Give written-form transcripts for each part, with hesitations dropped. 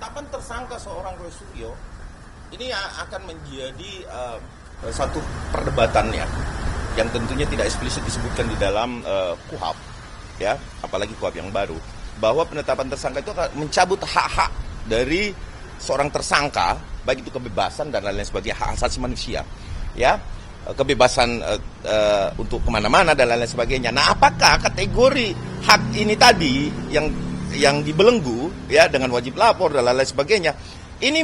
penetapan tersangka seorang Roy Suryo ini akan menjadi satu perdebatan ya, yang tentunya tidak eksplisit disebutkan di dalam KUHP, ya, apalagi KUHP yang baru, bahwa penetapan tersangka itu akan mencabut hak-hak dari seorang tersangka, baik itu kebebasan dan lain-lain sebagainya, hak asasi manusia, ya, kebebasan untuk kemana-mana dan lain-lain sebagainya. Nah, apakah kategori hak ini tadi yang dibelenggu, ya, dengan wajib lapor dan lain-lain sebagainya, ini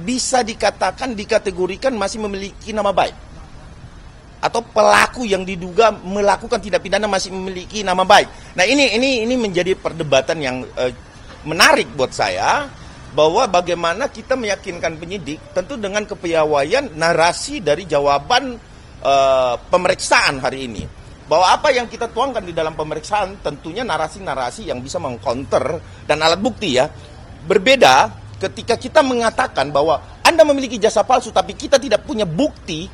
bisa dikatakan dikategorikan masih memiliki nama baik, atau pelaku yang diduga melakukan tindak pidana masih memiliki nama baik. Nah, ini menjadi perdebatan yang menarik buat saya, bahwa bagaimana kita meyakinkan penyidik tentu dengan kepiawaian narasi dari jawaban pemeriksaan hari ini, bahwa apa yang kita tuangkan di dalam pemeriksaan tentunya narasi-narasi yang bisa mengcounter dan alat bukti, ya. Berbeda ketika kita mengatakan bahwa Anda memiliki jasa palsu tapi kita tidak punya bukti,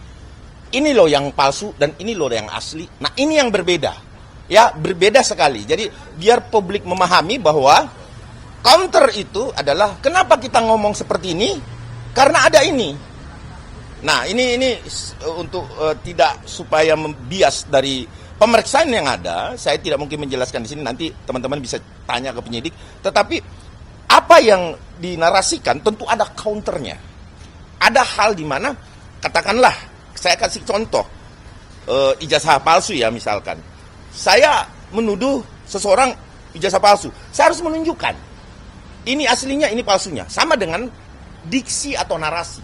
ini loh yang palsu dan ini loh yang asli. Nah, ini yang berbeda, ya, berbeda sekali. Jadi biar publik memahami bahwa counter itu adalah kenapa kita ngomong seperti ini, karena ada ini. Nah, ini untuk tidak supaya membias dari pemeriksaan yang ada, saya tidak mungkin menjelaskan di sini, nanti teman-teman bisa tanya ke penyidik. Tetapi apa yang dinarasikan tentu ada counternya. Ada hal di mana, katakanlah, saya kasih contoh, ijazah palsu, ya, misalkan. Saya menuduh seseorang ijazah palsu, saya harus menunjukkan ini aslinya, ini palsunya, sama dengan diksi atau narasi.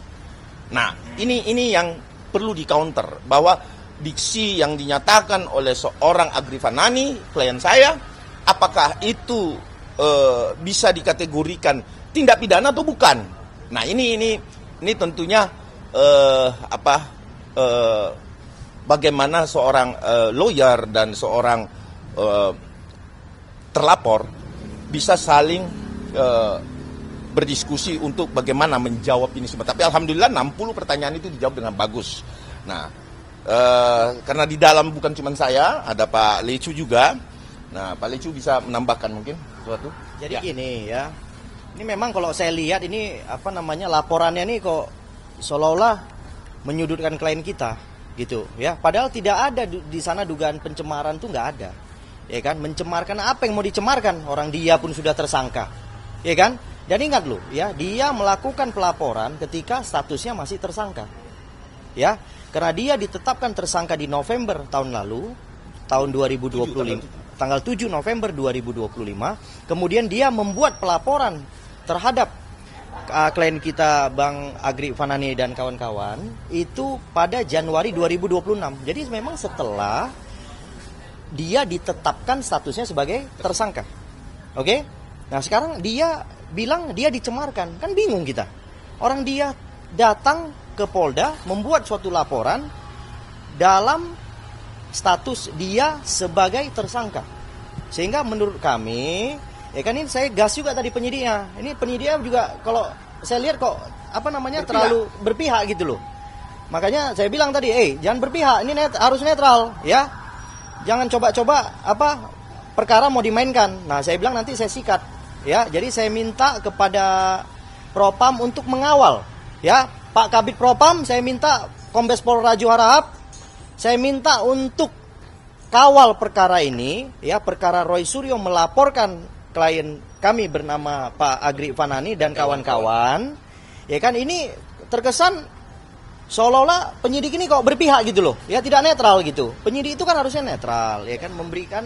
Nah, ini yang perlu di counter, bahwa diksi yang dinyatakan oleh seorang Agri Fanani, klien saya, apakah itu bisa dikategorikan tindak pidana atau bukan? Nah, ini tentunya bagaimana seorang lawyer dan seorang terlapor bisa saling berdiskusi untuk bagaimana menjawab ini semua. Tapi alhamdulillah 60 pertanyaan itu dijawab dengan bagus. Nah, karena di dalam bukan cuma saya, ada Pak Lecu juga. Nah, Pak Lecu bisa menambahkan mungkin sesuatu. Jadi ya. Gini, ya. Ini memang kalau saya lihat ini laporannya ini kok seolah-olah menyudutkan klien kita gitu, ya. Padahal tidak ada di sana dugaan pencemaran tuh, nggak ada. Ya kan? Mencemarkan apa yang mau dicemarkan? Orang dia pun sudah tersangka. Ya kan? Dan ingat loh, ya, dia melakukan pelaporan ketika statusnya masih tersangka. Ya, karena dia ditetapkan tersangka di November tahun lalu, tahun 2025. Tanggal 7 November 2025, kemudian dia membuat pelaporan terhadap klien kita Bang Agri Fanani dan kawan-kawan itu pada Januari 2026. Jadi memang setelah dia ditetapkan statusnya sebagai tersangka. Oke? Nah, sekarang dia bilang dia dicemarkan. Kan bingung kita. Orang dia datang ke Polda membuat suatu laporan dalam status dia sebagai tersangka. Sehingga menurut kami, ya kan, ini saya gas juga tadi penyidiknya. Ini penyidiknya juga kalau saya lihat kok terlalu berpihak gitu loh. Makanya saya bilang tadi, jangan berpihak, ini harus netral, ya. Jangan coba-coba perkara mau dimainkan. Nah, saya bilang nanti saya sikat, ya. Jadi saya minta kepada Propam untuk mengawal, ya. Pak Kabid Propam, saya minta Kombes Pol Raju Harahap, saya minta untuk kawal perkara ini, ya, perkara Roy Suryo melaporkan klien kami bernama Pak Agri Fanani dan kawan-kawan. Ya kan, ini terkesan seolah-olah penyidik ini kok berpihak gitu loh, ya, tidak netral gitu. Penyidik itu kan harusnya netral, ya kan, memberikan,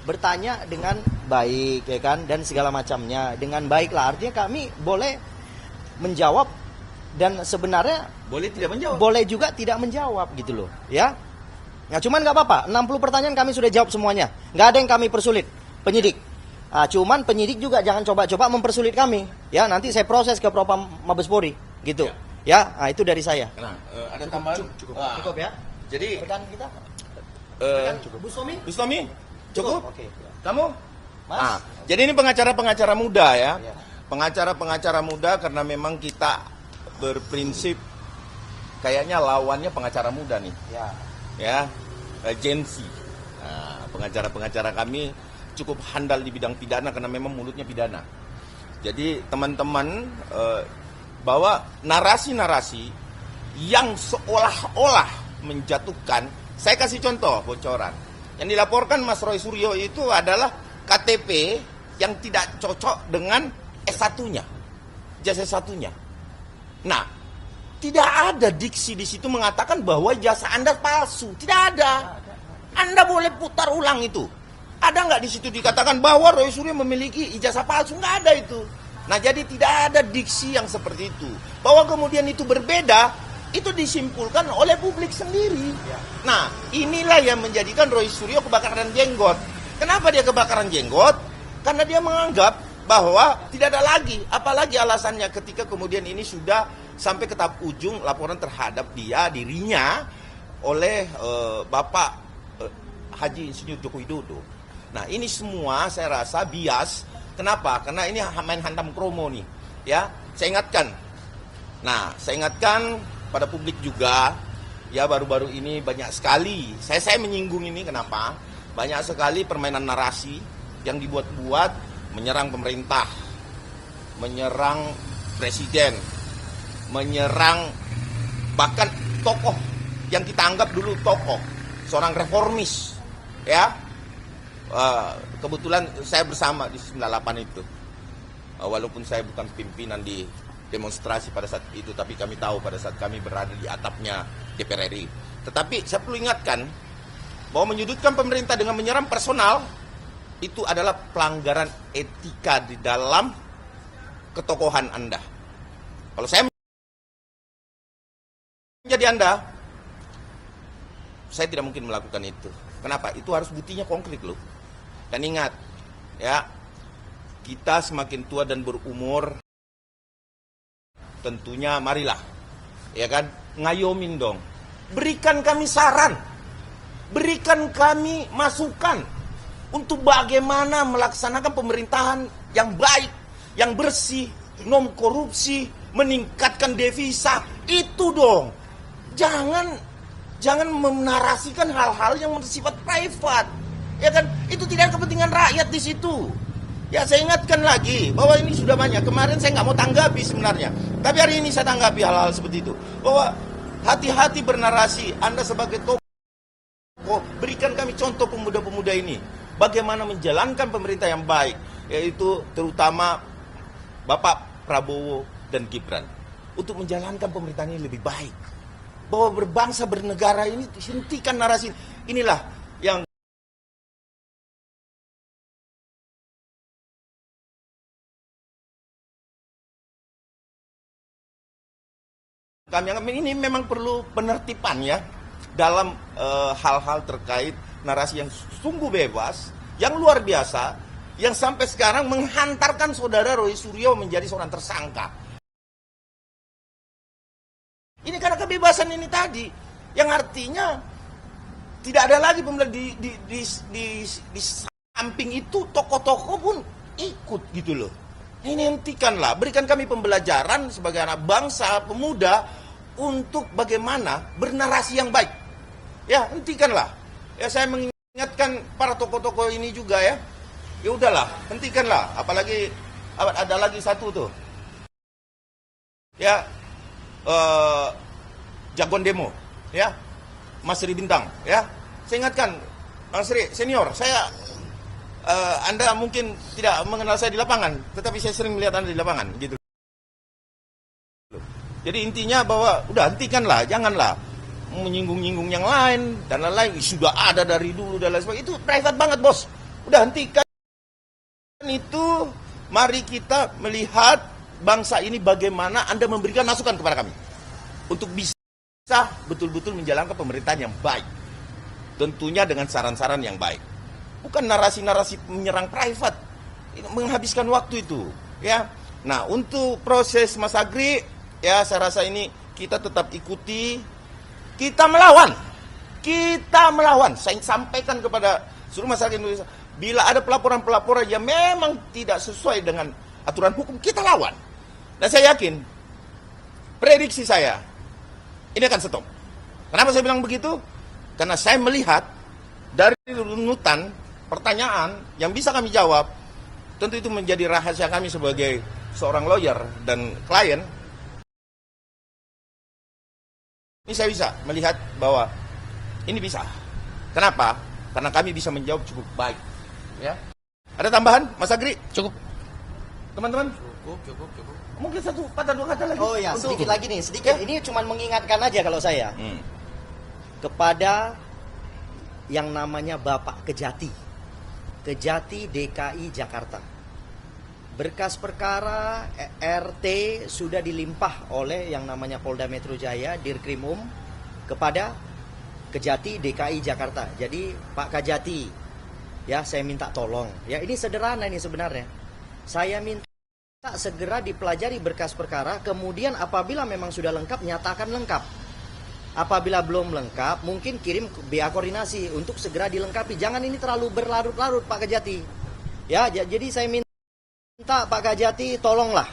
bertanya dengan baik, ya kan, dan segala macamnya dengan baik lah. Artinya kami boleh menjawab dan sebenarnya Boleh tidak menjawab, boleh juga tidak menjawab gitu loh, ya. Nah, cuman nggak apa-apa, 60 pertanyaan kami sudah jawab semuanya, nggak ada yang kami persulit penyidik. Nah, cuman penyidik juga jangan coba-coba mempersulit kami, ya. Nanti saya proses ke Propam Mabes Polri gitu, ya. Nah, itu dari saya. Nah, ada tambahan? Cukup ya. Jadi rekan kita, Bu Somi, cukup? Oke. Kamu? Mas. Jadi ini pengacara-pengacara muda, ya. Ya. Pengacara-pengacara muda, karena memang kita berprinsip kayaknya lawannya pengacara muda nih. Ya, Gen Z. Nah, pengacara-pengacara kami cukup handal di bidang pidana karena memang mulutnya pidana. Jadi teman-teman bahwa narasi-narasi yang seolah-olah menjatuhkan, saya kasih contoh bocoran. Yang dilaporkan Mas Roy Suryo itu adalah KTP yang tidak cocok dengan S1-nya, ijazah S1-nya. Nah, tidak ada diksi di situ mengatakan bahwa ijazah Anda palsu, tidak ada. Anda boleh putar ulang itu. Ada nggak di situ dikatakan bahwa Roy Suryo memiliki ijazah palsu? Nggak ada itu. Nah, jadi tidak ada diksi yang seperti itu. Bahwa kemudian itu berbeda, itu disimpulkan oleh publik sendiri. Nah, inilah yang menjadikan Roy Suryo kebakaran jenggot. Kenapa dia kebakaran jenggot? Karena dia menganggap bahwa tidak ada lagi, apalagi alasannya ketika kemudian ini sudah sampai ke tahap ujung laporan terhadap dirinya oleh Bapak Haji Insinyur Joko Widodo. Nah, ini semua saya rasa bias. Kenapa? Karena ini main hantam kromo nih, ya. Saya ingatkan. Nah, saya ingatkan pada publik juga, ya, baru-baru ini banyak sekali. Saya menyinggung ini kenapa? Banyak sekali permainan narasi yang dibuat-buat menyerang pemerintah, menyerang presiden, menyerang bahkan tokoh yang kita anggap dulu tokoh, seorang reformis, ya. Kebetulan saya bersama di 98 itu, walaupun saya bukan pimpinan di demonstrasi pada saat itu, tapi kami tahu pada saat kami berada di atapnya DPR RI. Tetapi saya perlu ingatkan bahwa menyudutkan pemerintah dengan menyerang personal itu adalah pelanggaran etika di dalam ketokohan Anda. Kalau saya menjadi Anda, saya tidak mungkin melakukan itu. Kenapa? Itu harus buktinya konkret loh. Dan ingat, ya, kita semakin tua dan berumur, tentunya marilah, ya kan, ngayomin dong. Berikan kami saran, berikan kami masukan untuk bagaimana melaksanakan pemerintahan yang baik, yang bersih, non korupsi, meningkatkan devisa. Itu dong. Jangan menarasikan hal-hal yang bersifat private. Ya kan, itu tidak ada kepentingan rakyat di situ. Ya, saya ingatkan lagi bahwa ini sudah banyak. Kemarin saya nggak mau tanggapi sebenarnya, tapi hari ini saya tanggapi hal-hal seperti itu. Bahwa hati-hati bernarasi. Anda sebagai tokoh, berikan kami contoh pemuda-pemuda ini bagaimana menjalankan pemerintah yang baik, yaitu terutama Bapak Prabowo dan Gibran, untuk menjalankan pemerintahan ini lebih baik. Bahwa berbangsa bernegara ini, hentikan narasi. Inilah yang kami anggap ini memang perlu penertiban, ya, dalam hal-hal terkait narasi yang sungguh bebas, yang luar biasa, yang sampai sekarang menghantarkan saudara Roy Suryo menjadi seorang tersangka. Ini karena kebebasan ini tadi, yang artinya tidak ada lagi di samping itu tokoh-tokoh pun ikut gitu loh. Ini hentikanlah, berikan kami pembelajaran sebagai anak bangsa, pemuda, untuk bagaimana bernarasi yang baik. Ya, hentikanlah. Ya, saya mengingatkan para tokoh-tokoh ini juga, ya. Ya udahlah, hentikanlah. Apalagi ada lagi satu tuh. Ya, jagoan demo, ya. Mas Sri Bintang, ya. Saya ingatkan, Mas Sri senior, Anda mungkin tidak mengenal saya di lapangan, tetapi saya sering melihat Anda di lapangan, gitu. Jadi intinya bahwa udah hentikanlah, janganlah menyinggung-nyinggung yang lain dan lain-lain. Sudah ada dari dulu dan lain sebagainya. Itu private banget, bos. Udah hentikan itu. Mari kita melihat bangsa ini bagaimana Anda memberikan masukan kepada kami untuk bisa betul-betul menjalankan pemerintahan yang baik. Tentunya dengan saran-saran yang baik. Bukan narasi-narasi menyerang private. Menghabiskan waktu itu, ya. Nah, untuk proses Mas Agri, ya, saya rasa ini kita tetap ikuti. Kita melawan. Saya sampaikan kepada seluruh masyarakat Indonesia, bila ada pelaporan-pelaporan yang memang tidak sesuai dengan aturan hukum, kita lawan. Dan saya yakin, prediksi saya, ini akan stop. Kenapa saya bilang begitu? Karena saya melihat dari runutan pertanyaan yang bisa kami jawab, tentu itu menjadi rahasia kami sebagai seorang lawyer dan klien, ini saya bisa melihat bahwa ini bisa. Kenapa? Karena kami bisa menjawab cukup baik. Ya. Ada tambahan, Mas Agri? Cukup. Teman-teman? Cukup. Mungkin satu patah dua kata lagi. Oh ya, sedikit lagi nih, sedikit. Ini cuma mengingatkan aja kalau saya kepada yang namanya Bapak Kejati DKI Jakarta. Berkas perkara RT sudah dilimpah oleh yang namanya Polda Metro Jaya, Dirkrimum kepada Kejati DKI Jakarta. Jadi Pak Kejati, ya saya minta tolong. Ya ini sederhana ini sebenarnya. Saya minta segera dipelajari berkas perkara, kemudian apabila memang sudah lengkap, nyatakan lengkap. Apabila belum lengkap, mungkin kirim ke BA koordinasi untuk segera dilengkapi. Jangan ini terlalu berlarut-larut Pak Kejati. Ya, jadi saya minta Pak Kejati tolonglah.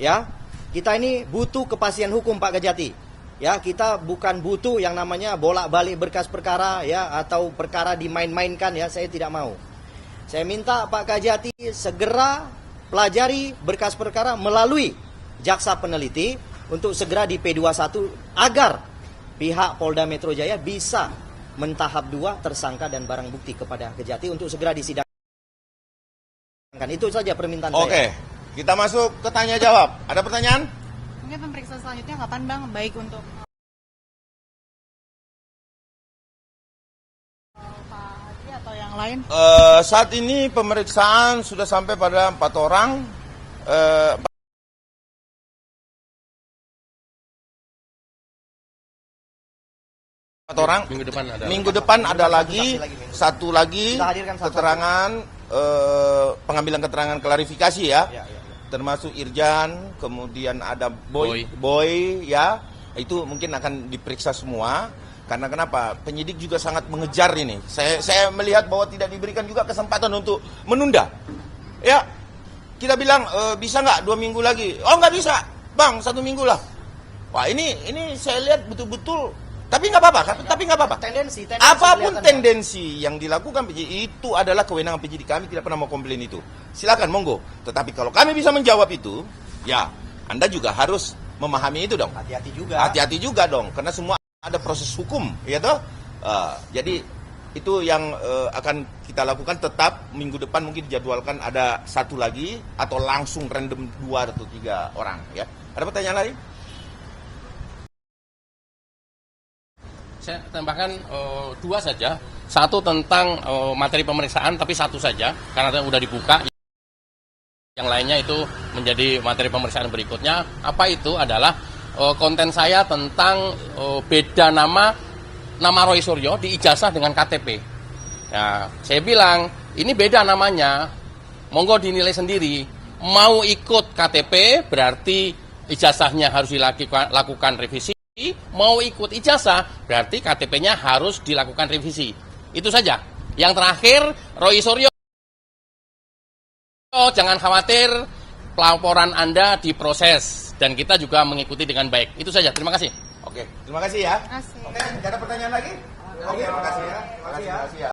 Ya, kita ini butuh kepastian hukum Pak Kejati. Ya, kita bukan butuh yang namanya bolak-balik berkas perkara ya atau perkara dimain-mainkan ya, saya tidak mau. Saya minta Pak Kejati segera pelajari berkas perkara melalui jaksa peneliti untuk segera di P21 agar pihak Polda Metro Jaya bisa mentahap 2 tersangka dan barang bukti kepada Kejati untuk segera disidangkan. Itu saja permintaan saya. Oke, kita masuk ke tanya jawab. Ada pertanyaan? Mungkin pemeriksaan selanjutnya kapan Bang? Baik untuk Pak Haji atau yang lain? Saat ini pemeriksaan sudah sampai pada 4 orang. Minggu depan ada lagi satu lagi keterangan pengambilan keterangan klarifikasi ya. Termasuk Irjan, kemudian ada Boy ya. Itu mungkin akan diperiksa semua. Karena kenapa? Penyidik juga sangat mengejar ini. Saya melihat bahwa tidak diberikan juga kesempatan untuk menunda. Ya, kita bilang bisa nggak 2 minggu lagi? Oh nggak bisa, Bang, 1 minggu lah. Wah ini saya lihat betul-betul. Tapi nggak apa-apa. Tendensi Apapun tendensi yang dilakukan penyidik itu adalah kewenangan penyidik. Kami tidak pernah mau komplain itu. Silakan, monggo. Tetapi kalau kami bisa menjawab itu, ya Anda juga harus memahami itu dong. Hati-hati juga dong, karena semua ada proses hukum, ya toh. Jadi itu yang akan kita lakukan. Tetap minggu depan mungkin dijadwalkan ada 1 lagi atau langsung random 2 atau 3 orang. Ya, ada pertanyaan lain? Saya tambahkan 2 saja. 1 tentang materi pemeriksaan, tapi 1 saja karena sudah dibuka. Yang lainnya itu menjadi materi pemeriksaan berikutnya. Apa itu adalah konten saya tentang beda nama Roy Suryo di ijazah dengan KTP. Ya, saya bilang ini beda namanya. Monggo dinilai sendiri. Mau ikut KTP berarti ijazahnya harus dilakukan revisi. Mau ikut ijazah berarti KTP-nya harus dilakukan revisi. Itu saja. Yang terakhir, Roy Suryo, jangan khawatir, pelaporan Anda diproses dan kita juga mengikuti dengan baik. Itu saja. Terima kasih. Oke, terima kasih ya. Terima kasih. Oke, nggak ada pertanyaan lagi? Oke, terima kasih ya. Terima kasih ya.